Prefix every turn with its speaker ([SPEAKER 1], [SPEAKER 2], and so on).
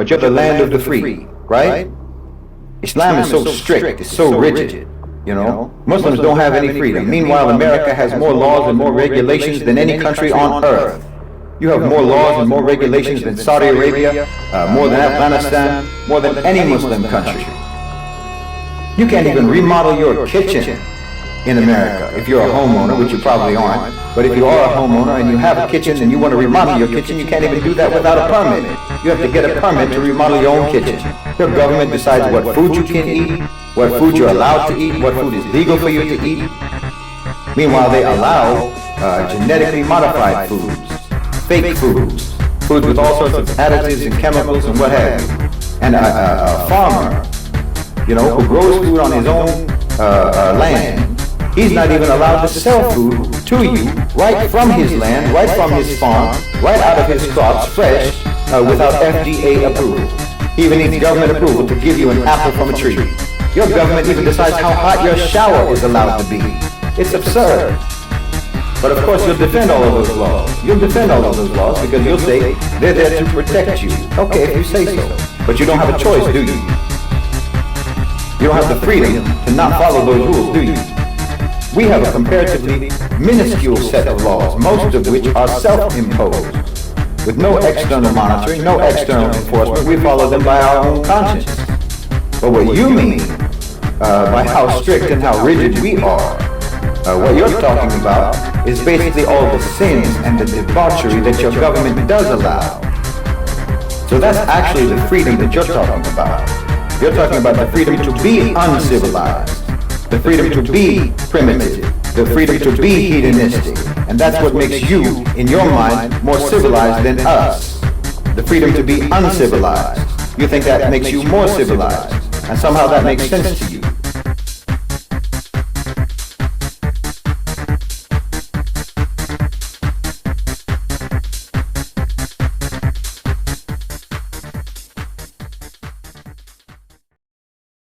[SPEAKER 1] but you're the land of the free, right? Islam is so strict, it's so rigid, you know. Muslims don't have any freedom. Meanwhile, America has more laws and more regulations than any country on earth. You have more laws and more regulations than Saudi Arabia, more than Afghanistan, more than any Muslim country. You can't even remodel your kitchen in America if you're a homeowner, which you probably aren't. But if you are a homeowner and you have a kitchen and you want to remodel your kitchen, you can't even do that without a permit. You have to get a permit to remodel your own kitchen. Your government decides what food you can eat, what food you're allowed to eat, what food is legal for you to eat. Meanwhile, they allow genetically modified foods, fake foods, foods with all sorts of additives and chemicals and what have you. And a farmer, you know, who grows food on his own land, he's not even allowed to sell food to you right from his land, right from his farm, right out of his crops, fresh, without FDA approval. He even needs government approval to give you an apple from a tree. Your government even decides how hot your shower is allowed to be. It's absurd. But of course you'll defend all of those laws. You'll defend all of those laws because you'll say they're there to protect you. Okay, if you say so. But you don't have a choice, do you? You don't have the freedom to not follow those rules, do you? We have a comparatively minuscule set of laws, most of which are self-imposed. With no external monitoring, no external enforcement, we follow them by our own conscience. But what you mean by how strict and how rigid we are, what you're talking about is basically all the sins and the debauchery that your government does allow. So that's actually the freedom that you're talking about. You're talking about the freedom to be uncivilized, the freedom to be primitive, the freedom to be hedonistic. And that's what makes you, in your mind, more civilized than us. The freedom to be uncivilized. You think that makes you more civilized, and somehow that makes sense to you.